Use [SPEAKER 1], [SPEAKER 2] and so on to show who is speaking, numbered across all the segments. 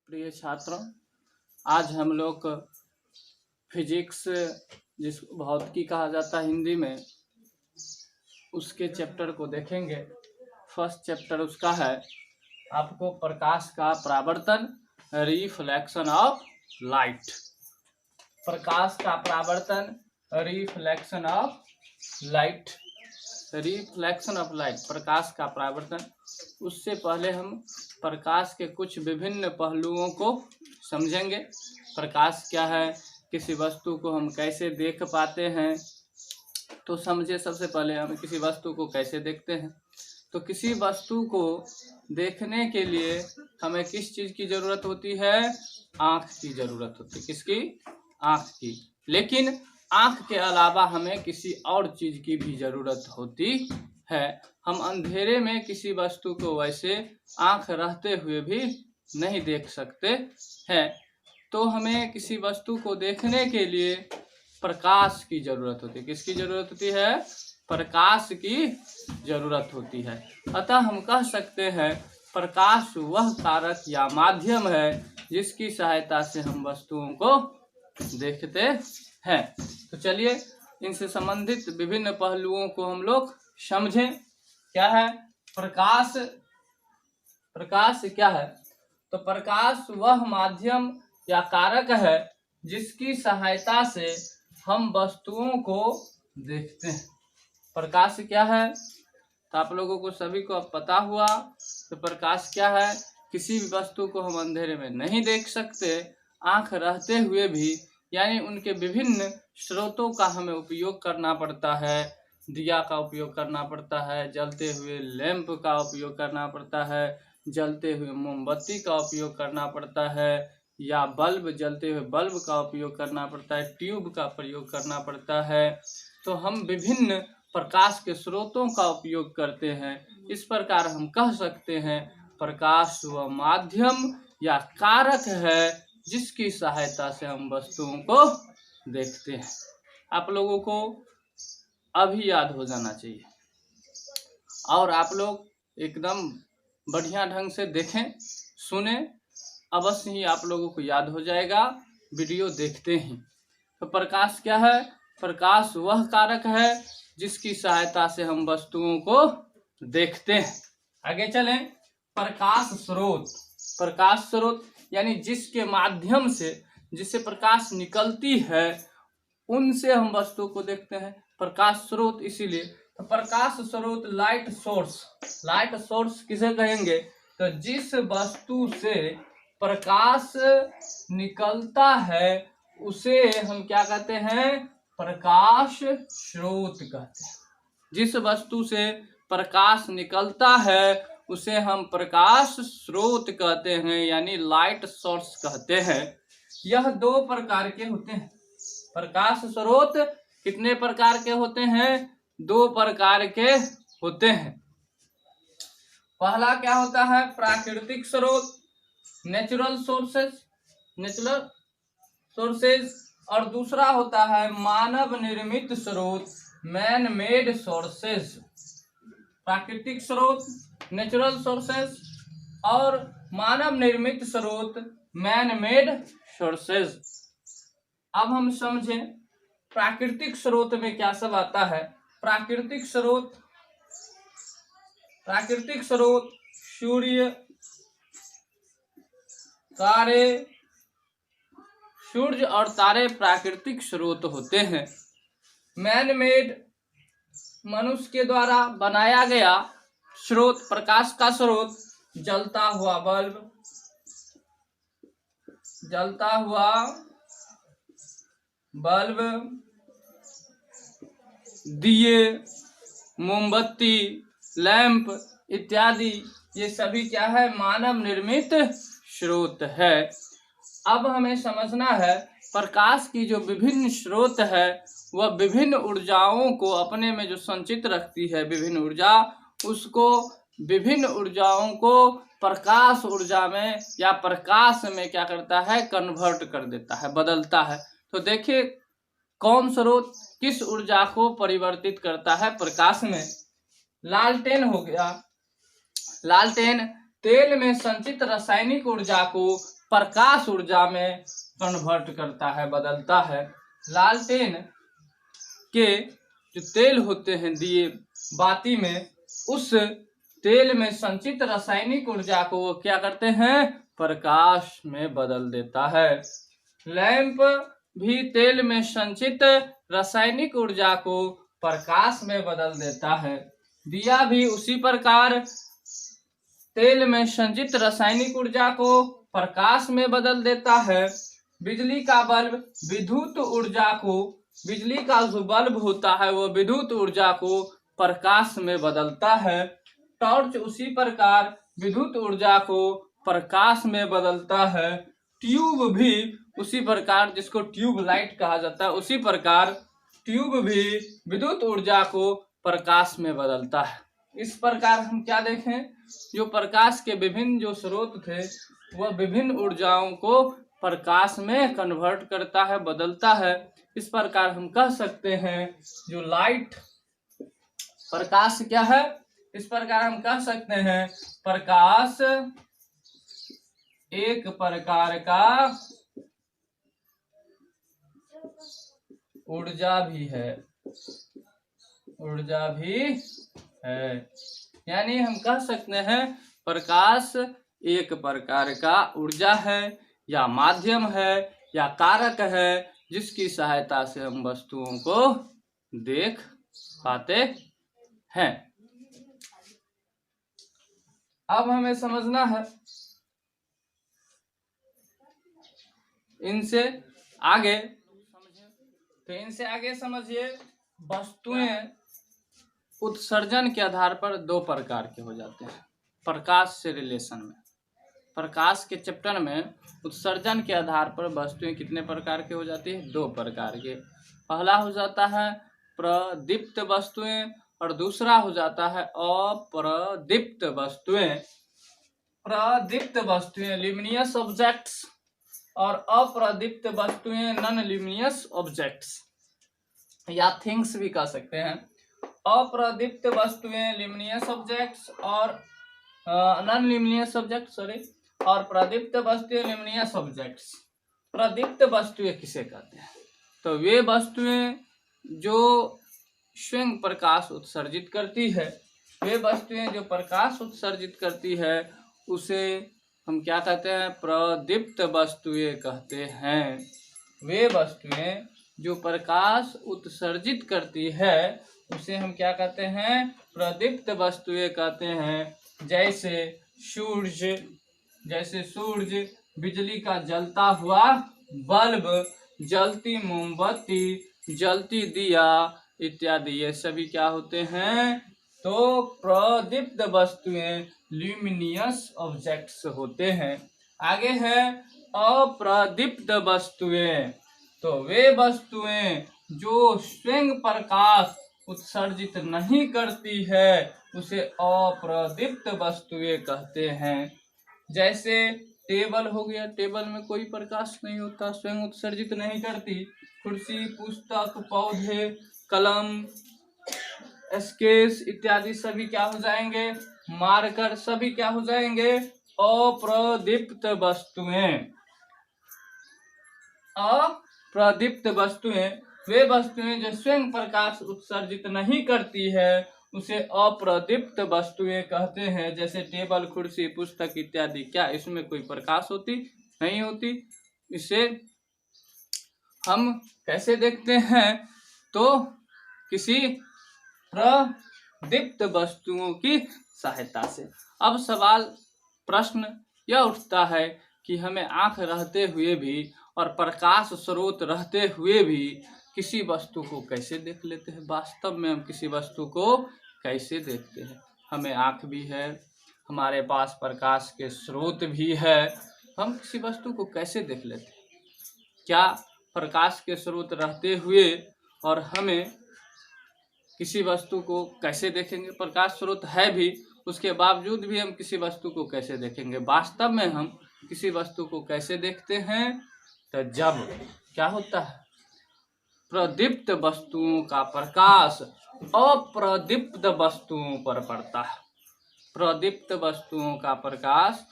[SPEAKER 1] प्रिय छात्रों, आज हम लोग फिजिक्स जिस भौतिकी कहा जाता है हिंदी में, उसके चैप्टर को देखेंगे। फर्स्ट चैप्टर उसका है आपको प्रकाश का परावर्तन, रिफ्लेक्शन ऑफ लाइट। प्रकाश का परावर्तन, reflection of light. Reflection of light, प्रकाश का परावर्तन। उससे पहले हम प्रकाश के कुछ विभिन्न पहलुओं को समझेंगे। प्रकाश क्या है, किसी वस्तु को हम कैसे देख पाते हैं, तो समझे। सबसे पहले हम किसी वस्तु को कैसे देखते हैं। तो किसी वस्तु को देखने के लिए हमें किस चीज की जरूरत होती है? आंख की जरूरत होती है। किसकी? आंख की। लेकिन आंख के अलावा हमें किसी और चीज की भी जरूरत होती है। हम अंधेरे में किसी वस्तु को वैसे आंख रहते हुए भी नहीं देख सकते हैं। तो हमें किसी वस्तु को देखने के लिए प्रकाश की जरूरत होती है। किसकी जरूरत होती है? प्रकाश की जरूरत होती है। अतः हम कह सकते हैं प्रकाश वह कारक या माध्यम है जिसकी सहायता से हम वस्तुओं को देखते हैं। तो चलिए इनसे संबंधित विभिन्न पहलुओं को हम लोग समझें। क्या है प्रकाश? प्रकाश क्या है? तो प्रकाश वह माध्यम या कारक है जिसकी सहायता से हम वस्तुओं को देखते हैं। प्रकाश क्या है? तो आप लोगों को सभी को अब पता हुआ। तो प्रकाश क्या है? किसी भी वस्तु को हम अंधेरे में नहीं देख सकते, आंख रहते हुए भी, यानी उनके विभिन्न स्रोतों का हमें उपयोग करना पड़ता है। दिया का उपयोग करना पड़ता है, जलते हुए लैंप का उपयोग करना पड़ता है, जलते हुए मोमबत्ती का उपयोग करना पड़ता है, या बल्ब, जलते हुए बल्ब का उपयोग करना पड़ता है, ट्यूब का प्रयोग करना पड़ता है। तो हम विभिन्न प्रकाश के स्रोतों का उपयोग करते हैं। इस प्रकार हम कह सकते हैं प्रकाश वह माध्यम या कारक है जिसकी सहायता से हम वस्तुओं को देखते हैं। आप लोगों को अभी याद हो जाना चाहिए और आप लोग एकदम बढ़िया ढंग से देखें, सुने, अवश्य ही आप लोगों को याद हो जाएगा वीडियो देखते ही। तो प्रकाश क्या है? प्रकाश वह कारक है जिसकी सहायता से हम वस्तुओं को देखते हैं। आगे चलें। प्रकाश स्रोत। प्रकाश स्रोत यानी जिसके माध्यम से, जिससे प्रकाश निकलती है, उनसे हम वस्तु को देखते हैं। प्रकाश स्रोत इसीलिए तो प्रकाश स्रोत लाइट सोर्स। लाइट सोर्स किसे कहेंगे? तो जिस वस्तु से प्रकाश निकलता है उसे हम क्या कहते हैं? प्रकाश स्रोत कहते हैं। जिस वस्तु से प्रकाश निकलता है उसे हम प्रकाश स्रोत कहते हैं, यानी लाइट सोर्स कहते हैं। यह दो प्रकार के होते हैं। प्रकाश स्रोत कितने प्रकार के होते हैं? दो प्रकार के होते हैं। पहला क्या होता है? प्राकृतिक स्रोत, नेचुरल सोर्सेस, नेचुरल सोर्सेज। और दूसरा होता है मानव निर्मित स्रोत, मैन मेड सोर्सेज। प्राकृतिक स्रोत, नेचुरल सोर्सेज, और मानव निर्मित स्रोत, मैन मेड सोर्सेज। अब हम समझें प्राकृतिक स्रोत में क्या सब आता है। प्राकृतिक स्रोत, प्राकृतिक स्रोत सूर्य, तारे, सूर्य और तारे प्राकृतिक स्रोत होते हैं। मैन मेड, मनुष्य के द्वारा बनाया गया स्रोत, प्रकाश का स्रोत, जलता हुआ बल्ब, जलता हुआ बल्ब, दिए, मोमबत्ती, लैंप इत्यादि, ये सभी क्या है? मानव निर्मित स्रोत है। अब हमें समझना है प्रकाश की जो विभिन्न स्रोत है वह विभिन्न ऊर्जाओं को अपने में जो संचित रखती है, विभिन्न ऊर्जा, उसको विभिन्न ऊर्जाओं को प्रकाश ऊर्जा में या प्रकाश में क्या करता है? कन्वर्ट कर देता है, बदलता है। तो देखिए कौन स्रोत किस ऊर्जा को परिवर्तित करता है प्रकाश में। लालटेन हो गया। लालटेन तेल में संचित रासायनिक ऊर्जा को प्रकाश ऊर्जा में कन्वर्ट करता है, बदलता है। लालटेन के जो तेल होते हैं दिए बाती में, उस तेल में संचित रासायनिक ऊर्जा को वो क्या करते हैं, प्रकाश में बदल देता है। लैंप भी तेल में संचित रासायनिक ऊर्जा को प्रकाश में बदल देता है। दिया भी उसी प्रकार तेल में संचित रासायनिक ऊर्जा को प्रकाश में बदल देता है। बिजली का बल्ब विद्युत ऊर्जा को, बिजली का जो बल्ब होता है वो विद्युत ऊर्जा को प्रकाश में बदलता है। टॉर्च उसी प्रकार विद्युत ऊर्जा को प्रकाश में बदलता है। ट्यूब भी उसी प्रकार, जिसको ट्यूब लाइट कहा जाता है, उसी प्रकार ट्यूब भी विद्युत ऊर्जा को प्रकाश में बदलता है। इस प्रकार हम क्या देखें, जो प्रकाश के विभिन्न जो स्रोत थे वह विभिन्न ऊर्जाओं को प्रकाश में कन्वर्ट करता है, बदलता है। इस प्रकार हम कह सकते हैं जो लाइट प्रकाश क्या है, इस प्रकार हम कह सकते हैं प्रकाश एक प्रकार का ऊर्जा भी है, ऊर्जा भी है। यानी हम कह सकते हैं प्रकाश एक प्रकार का ऊर्जा है या माध्यम है या कारक है, जिसकी सहायता से हम वस्तुओं को देख पाते हैं। अब हमें समझना है इनसे आगे, तो इनसे आगे समझिए वस्तुएं उत्सर्जन के आधार पर दो प्रकार के हो जाते हैं। प्रकाश से रिलेशन में, प्रकाश के चैप्टर में उत्सर्जन के आधार पर वस्तुएं कितने प्रकार के हो जाती है, दो प्रकार के। पहला हो जाता है प्रदीप्त वस्तुएं और दूसरा हो जाता है अप्रदीप्त वस्तुएं। प्रदीप्त वस्तुएं ल्यूमिनियस ऑब्जेक्ट्स और अप्रदीप्त वस्तुएं नॉन ल्यूमिनियस ऑब्जेक्ट्स या थिंग्स भी कह सकते हैं। अप्रदीप्त वस्तुएं ल्यूमिनियस ऑब्जेक्ट्स और नॉन ल्यूमिनियस ऑब्जेक्ट और प्रदीप्त वस्तुएं ल्यूमिनियस ऑब्जेक्ट्स। प्रदीप्त वस्तुएं किसे कहते हैं, तो वे वस्तुएं जो स्वयं प्रकाश उत्सर्जित करती है, वे वस्तुएं जो प्रकाश उत्सर्जित करती है उसे हम क्या कहते हैं, प्रदीप्त वस्तुएं कहते हैं। वे वस्तुएं जो प्रकाश उत्सर्जित करती है उसे हम क्या कहते हैं, प्रदीप्त वस्तुएं कहते हैं। जैसे सूर्य, बिजली का जलता हुआ बल्ब, जलती मोमबत्ती, जलती दिया इत्यादि, ये सभी क्या होते हैं, तो प्रदीप्त वस्तुएं ल्यूमिनियस ऑब्जेक्ट्स होते हैं। आगे है अप्रदीप्त वस्तुएं, तो वे वस्तुएं जो स्वयं प्रकाश उत्सर्जित नहीं करती है उसे अप्रदीप्त वस्तुएं कहते हैं। जैसे टेबल हो गया, टेबल में कोई प्रकाश नहीं होता, स्वयं उत्सर्जित नहीं करती। कुर्सी, पुस्तक, पौधे, कलम, स्केच इत्यादि सभी क्या हो जाएंगे, मार्कर सभी क्या हो जाएंगे, अप्रदीप्त वस्तुएं। अप्रदीप्त वस्तुएं वे वस्तुएं जो स्वयं प्रकाश उत्सर्जित नहीं करती है उसे अप्रदीप्त वस्तुएं कहते हैं। जैसे टेबल, कुर्सी, पुस्तक इत्यादि, क्या इसमें कोई प्रकाश होती नहीं होती। इसे हम कैसे देखते हैं, तो किसी प्रदीप्त वस्तुओं की सहायता से। अब सवाल प्रश्न यह उठता है कि हमें आंख रहते हुए भी और प्रकाश स्रोत रहते हुए भी किसी वस्तु को कैसे देख लेते हैं। वास्तव में हम किसी वस्तु को कैसे देखते हैं, हमें आंख भी है, हमारे पास प्रकाश के स्रोत भी है, हम किसी वस्तु को कैसे देख लेते हैं। क्या प्रकाश के स्रोत रहते हुए और हमें किसी वस्तु को कैसे देखेंगे, प्रकाश स्रोत है भी उसके बावजूद भी हम किसी वस्तु को कैसे देखेंगे। वास्तव में हम किसी वस्तु को कैसे देखते हैं, तो जब क्या होता है, प्रदीप्त वस्तुओं का प्रकाश अप्रदीप्त वस्तुओं पर पड़ता है। प्रदीप्त वस्तुओं का प्रकाश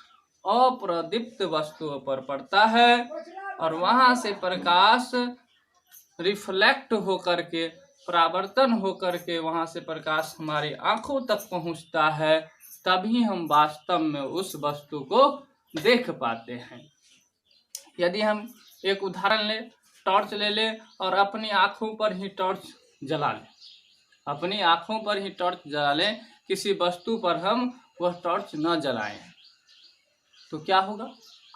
[SPEAKER 1] अप्रदीप्त वस्तुओं पर पड़ता है और वहां से प्रकाश रिफ्लेक्ट होकर के, परावर्तन होकर के वहां से प्रकाश हमारी आंखों तक पहुंचता है, तभी हम वास्तव में उस वस्तु को देख पाते हैं। यदि हम एक उदाहरण ले, टॉर्च ले लें और अपनी आंखों पर ही टॉर्च जला लें, अपनी आंखों पर ही टॉर्च जला लें, किसी वस्तु पर हम वह टॉर्च न जलाएं, तो क्या होगा?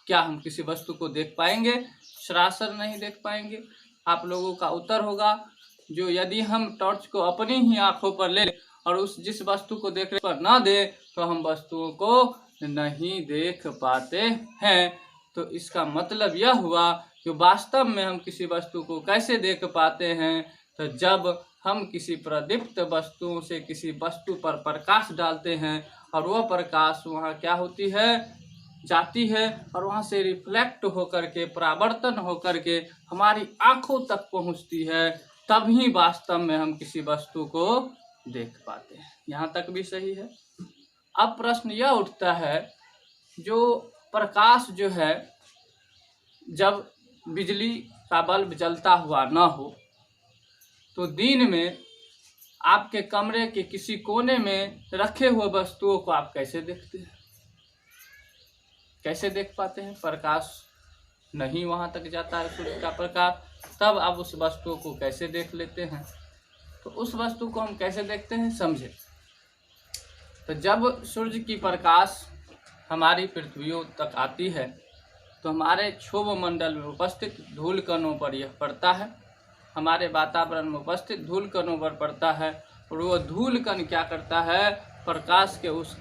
[SPEAKER 1] क्या हम किसी वस्तु को देख पाएंगे? सरासर नहीं देख पाएंगे। आप लोगों का उत्तर होगा जो यदि हम टॉर्च को अपनी ही आंखों पर ले और उस जिस वस्तु को देखने पर ना दे तो हम वस्तुओं को नहीं देख पाते हैं। तो इसका मतलब यह हुआ कि वास्तव में हम किसी वस्तु को कैसे देख पाते हैं? तो जब हम किसी प्रदीप्त वस्तुओं से किसी वस्तु पर प्रकाश डालते हैं और वह प्रकाश वहाँ क्या होती है, जाती है और वहाँ से रिफ्लेक्ट होकर के, परावर्तन होकर के हमारी आंखों तक पहुँचती है, तभी वास्तव में हम किसी वस्तु को देख पाते हैं। यहाँ तक भी सही है। अब प्रश्न यह उठता है, जो प्रकाश जो है, जब बिजली का बल्ब जलता हुआ ना हो तो दिन में आपके कमरे के किसी कोने में रखे हुए वस्तुओं को आप कैसे देखते हैं? कैसे देख पाते हैं? प्रकाश नहीं वहां तक जाता है, सूर्य का प्रकाश, तब आप उस वस्तु को कैसे देख लेते हैं? तो उस वस्तु को हम कैसे देखते हैं, समझे। तो जब सूर्य की प्रकाश हमारी पृथ्वियों तक आती है तो हमारे क्षोभ मंडल में उपस्थित धूल कणों पर यह पड़ता है, हमारे वातावरण में उपस्थित धूल कणों पर पड़ता है और वह धूल कण क्या करता है, प्रकाश के उस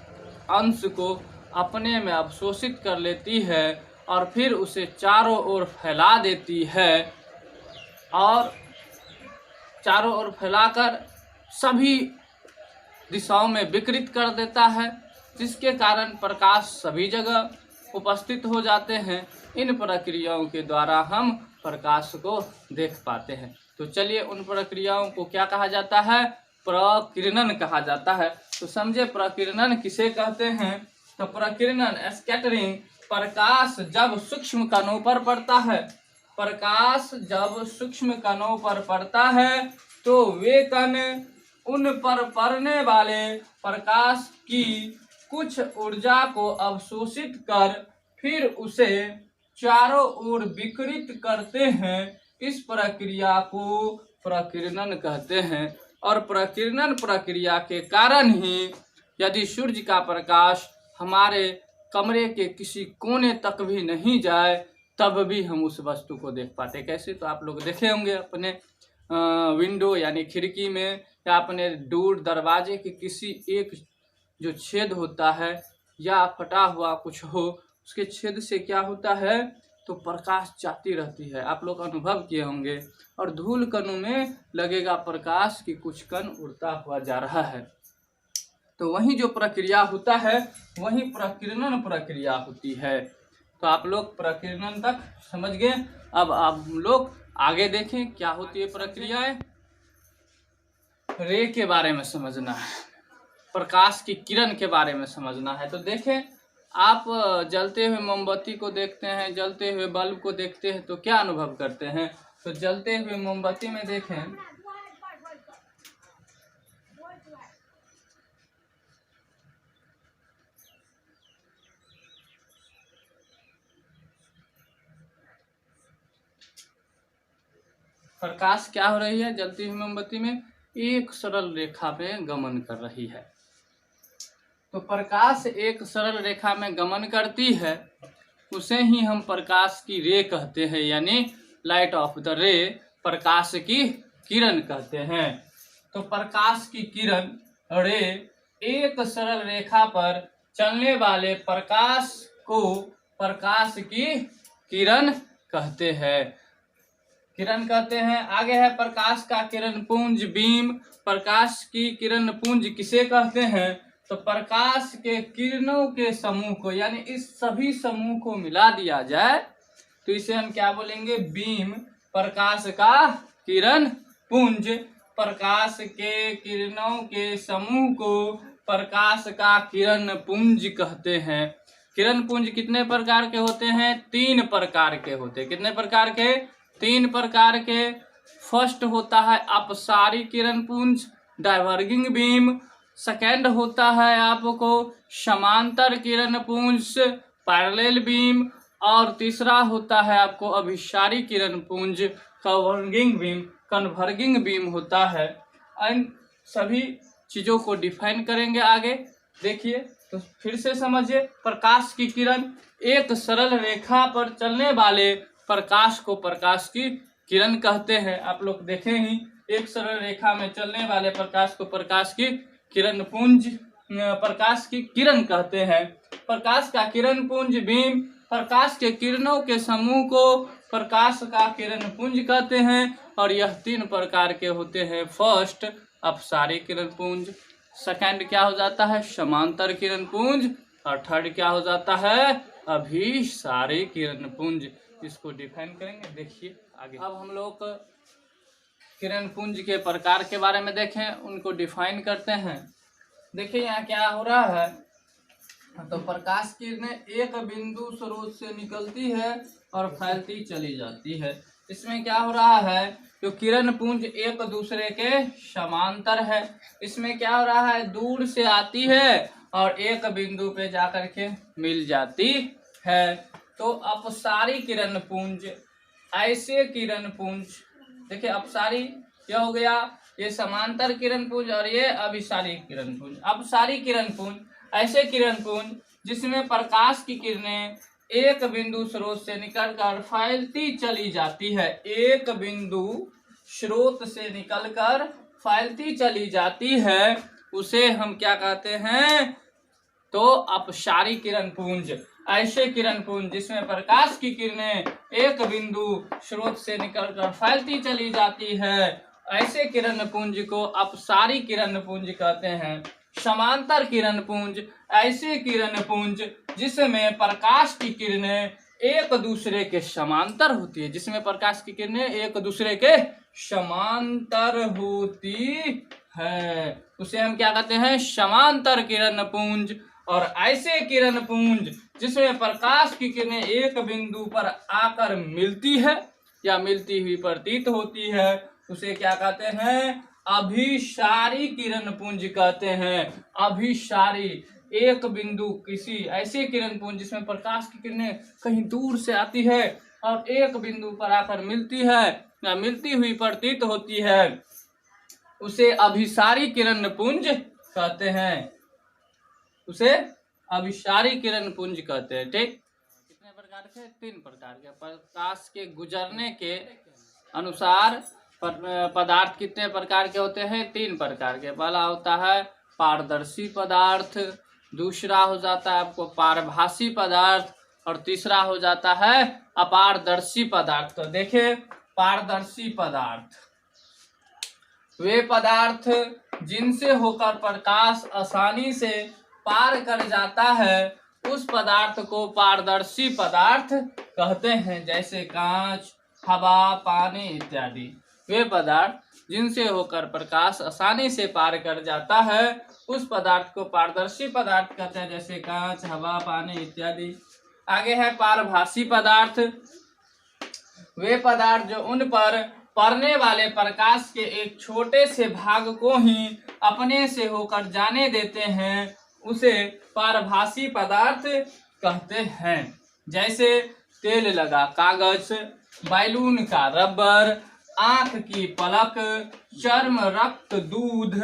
[SPEAKER 1] अंश को अपने में अवशोषित कर लेती है और फिर उसे चारों ओर फैला देती है और चारों ओर फैलाकर सभी दिशाओं में विकृत कर देता है, जिसके कारण प्रकाश सभी जगह उपस्थित हो जाते हैं। इन प्रक्रियाओं के द्वारा हम प्रकाश को देख पाते हैं। तो चलिए उन प्रक्रियाओं को क्या कहा जाता है, प्रकीर्णन कहा जाता है। तो समझे प्रकीर्णन किसे कहते हैं। तो प्रकीर्णन स्कैटरिंग, प्रकाश जब सूक्ष्म कणों पर पड़ता है, प्रकाश जब सूक्ष्म कणों पर पड़ता है तो वे कण उन पर पड़ने वाले प्रकाश की कुछ ऊर्जा को अवशोषित कर फिर उसे चारों ओर विकिरित करते हैं। इस प्रक्रिया को प्रकीर्णन कहते हैं और प्रकीर्णन प्रक्रिया के कारण ही यदि सूर्य का प्रकाश हमारे कमरे के किसी कोने तक भी नहीं जाए तब भी हम उस वस्तु को देख पाते। कैसे? तो आप लोग देखे होंगे अपने विंडो यानी खिड़की में या अपने दूर दरवाजे के किसी एक जो छेद होता है या फटा हुआ कुछ हो, उसके छेद से क्या होता है, तो प्रकाश जाती रहती है। आप लोग अनुभव किए होंगे। और धूल कणों में लगेगा प्रकाश की कुछ कण उड़ता हुआ जा रहा है। तो वही जो प्रक्रिया होता है वही प्रकीर्णन प्रक्रिया होती है। तो आप लोग प्रकीर्णन तक समझ गए। अब आप लोग आगे देखें क्या होती है प्रक्रियाएं। रे के बारे में समझना है, प्रकाश की किरण के बारे में समझना है। तो देखें, आप जलते हुए मोमबत्ती को देखते हैं, जलते हुए बल्ब को देखते हैं तो क्या अनुभव करते हैं। तो जलते हुए मोमबत्ती में देखें, प्रकाश क्या हो रही है, जलती हुई मोमबत्ती में एक सरल रेखा में गमन कर रही है। तो प्रकाश एक सरल रेखा में गमन करती है, उसे ही हम प्रकाश की रे कहते हैं, यानी लाइट ऑफ द रे, प्रकाश की किरण कहते हैं। तो प्रकाश की किरण रे एक सरल रेखा पर चलने वाले प्रकाश को प्रकाश की किरण कहते हैं। किरण कहते हैं। आगे है प्रकाश का किरण पुंज, बीम। प्रकाश की किरण पुंज किसे कहते हैं, तो प्रकाश के किरणों के समूह को, यानी इस सभी समूह को मिला दिया जाए तो इसे हम क्या बोलेंगे, बीम। प्रकाश का किरण पुंज, प्रकाश के किरणों के समूह को प्रकाश का किरण पुंज कहते हैं। किरण पुंज कितने प्रकार के होते हैं? 3 प्रकार के होते हैं। कितने प्रकार के? 3 प्रकार के। फर्स्ट होता है अपसारी किरण पुंज, डाइवर्जिंग बीम। सेकेंड होता है आपको समांतर किरण पुंज, पैरेलल बीम। और तीसरा होता है आपको अभिसारी किरण पुंज, कन्वर्जिंग बीम होता है। इन सभी चीजों को डिफाइन करेंगे आगे। देखिए तो फिर से समझिए, प्रकाश की किरण, एक सरल रेखा पर चलने वाले प्रकाश को प्रकाश की किरण कहते हैं। आप लोग देखें ही, एक सरल रेखा में चलने वाले प्रकाश को प्रकाश की किरण पुंज, प्रकाश की किरण कहते हैं। प्रकाश का किरण पुंज बीम, प्रकाश के किरणों के समूह को प्रकाश का किरण पुंज कहते हैं। और यह 3 प्रकार के होते हैं। फर्स्ट अपसारी किरण पुंज, सेकंड क्या हो जाता है? समांतर किरण पुंज। और थर्ड क्या हो जाता है? अभिसारी किरण पुंज। इसको डिफाइन करेंगे। देखिए आगे। अब हम लोग किरण पुंज के प्रकार के बारे में देखें, उनको डिफाइन करते हैं। देखिए यहाँ क्या हो रहा है, तो प्रकाश किरणें एक बिंदु स्रोत से निकलती है और फैलती चली जाती है। इसमें क्या हो रहा है, जो किरण पुंज एक दूसरे के समांतर है। इसमें क्या हो रहा है, दूर से आती है और एक बिंदु पे जाकर के मिल जाती है। तो अपसारी किरण पुंज, ऐसे किरण पुंज, देखिए अपसारी क्या हो गया, ये समांतर किरण पुंज और ये अभिसारी किरण पुंज। अपसारी किरण पुंज ऐसे किरण पुंज जिसमें प्रकाश की किरणें एक बिंदु स्रोत से निकलकर फैलती चली जाती है। एक बिंदु स्रोत से निकलकर फैलती चली जाती है, उसे हम क्या कहते हैं, तो अपसारी किरण पुंज। ऐसे किरण पुंज जिसमें प्रकाश की किरणें एक बिंदु स्रोत से निकलकर फैलती चली जाती है, ऐसे किरण पुंज को अपसारी किरण पुंज कहते हैं। समांतर किरण पुंज ऐसे किरण पुंज जिसमें प्रकाश की किरणें एक दूसरे के समांतर होती है, जिसमें प्रकाश की किरणें एक दूसरे के समांतर होती है, उसे हम क्या कहते हैं, समांतर किरण पुंज। और ऐसे किरण पुंज जिसमें प्रकाश की किरणें एक बिंदु पर आकर मिलती है या मिलती हुई प्रतीत होती है, उसे क्या कहते हैं, अभिसारी किरण पुंज कहते हैं। अभिसारी, एक बिंदु किसी ऐसे किरण पुंज जिसमें प्रकाश की किरणें कहीं दूर से आती है और एक बिंदु पर आकर मिलती है या मिलती हुई प्रतीत होती है, उसे अभिसारी किरण पुंज कहते हैं। उसे अभिसारी किरण पुंज कहते हैं। ठीक, कितने प्रकार के? 3 प्रकार के। प्रकाश के गुजरने के अनुसार पदार्थ कितने प्रकार के होते हैं? 3 प्रकार के। पहला होता है पारदर्शी पदार्थ, दूसरा हो जाता है आपको पारभासी पदार्थ, और तीसरा हो जाता है अपारदर्शी पदार्थ। तो देखिए, पारदर्शी पदार्थ वे पदार्थ जिनसे होकर प्रकाश आसानी से पार कर जाता है, उस पदार्थ को पारदर्शी पदार्थ कहते हैं। जैसे कांच, हवा, पानी इत्यादि। वे पदार्थ जिनसे होकर प्रकाश आसानी से पार कर जाता है, उस पदार्थ को पारदर्शी पदार्थ कहते हैं, जैसे कांच, हवा, पानी इत्यादि। आगे है पारभासी पदार्थ। वे पदार्थ जो उन पर पड़ने वाले प्रकाश के एक छोटे से भाग को ही अपने से होकर जाने देते हैं, उसे पारभासी पदार्थ कहते हैं। जैसे तेल लगा कागज, बैलून का रबर, आंख की पलक, चर्म, रक्त, दूध,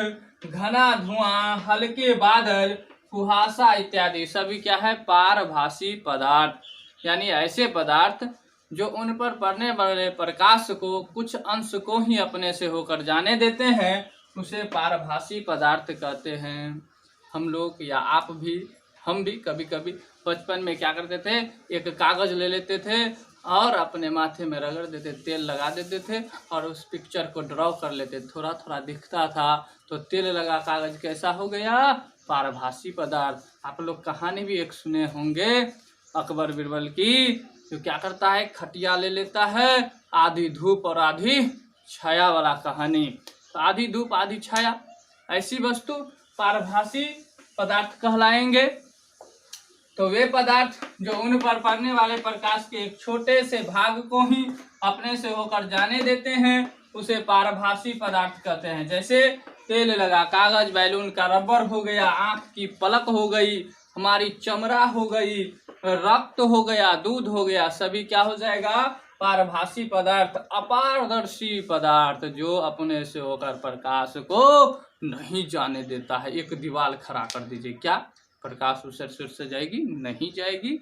[SPEAKER 1] घना धुआं, हल्के बादल, कुहासा इत्यादि सभी क्या है, पारभासी पदार्थ। यानी ऐसे पदार्थ जो उन पर पड़ने वाले प्रकाश को कुछ अंश को ही अपने से होकर जाने देते हैं, उसे पारभासी पदार्थ कहते हैं। हम लोग या आप भी, हम भी कभी कभी बचपन में क्या करते थे, एक कागज ले लेते थे और अपने माथे में रगड़ देते, तेल लगा देते थे और उस पिक्चर को ड्रॉ कर लेते। थोड़ा थोड़ा दिखता था, तो तेल लगा कागज कैसा हो गया, पारभासी पदार्थ। आप लोग कहानी भी एक सुने होंगे अकबर बिरबल की, जो क्या करता है, खटिया ले लेता है, आधी धूप और आधी छाया वाला कहानी। तो आधी धूप आधी छाया, ऐसी वस्तु पारभासी पदार्थ कहलाएंगे। तो वे पदार्थ जो उन पर पड़ने वाले प्रकाश के एक छोटे से भाग को ही अपने से होकर जाने देते हैं उसे पारभासी पदार्थ कहते हैं। जैसे तेल लगा, कागज, बैलून का, रबर हो गया, आंख की पलक हो गई, हमारी चमड़ा हो गई, रक्त हो गया, दूध हो गया, सभी क्या हो जाएगा? पारभासी पदार्थ, अपारदर्शी पदार्थ जो अपने से होकर प्रकाश को नहीं जाने देता है। एक दीवार खड़ा कर दीजिए, क्या प्रकाश उससे जाएगी? नहीं जाएगी।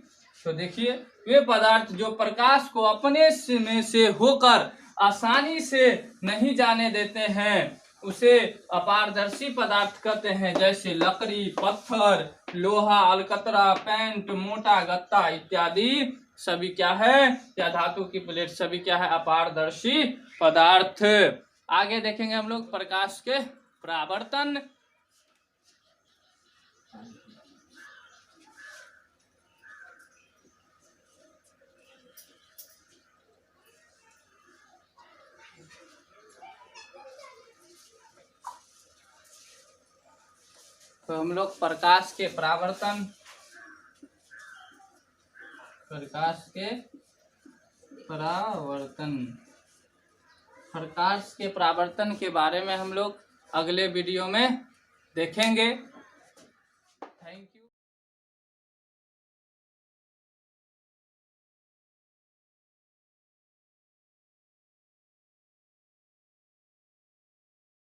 [SPEAKER 1] तो देखिए वे पदार्थ जो प्रकाश को अपने में से होकर आसानी से नहीं जाने देते हैं उसे अपारदर्शी पदार्थ कहते हैं। जैसे लकड़ी, पत्थर, लोहा, अलकतरा, पेंट, मोटा गत्ता इत्यादि सभी क्या है, या धातु की प्लेट, सभी क्या है? अपारदर्शी पदार्थ। आगे देखेंगे हम लोग प्रकाश के परावर्तन। तो हम लोग प्रकाश के परावर्तन, प्रकाश के परावर्तन के बारे में हम लोग अगले वीडियो में देखेंगे। Thank you.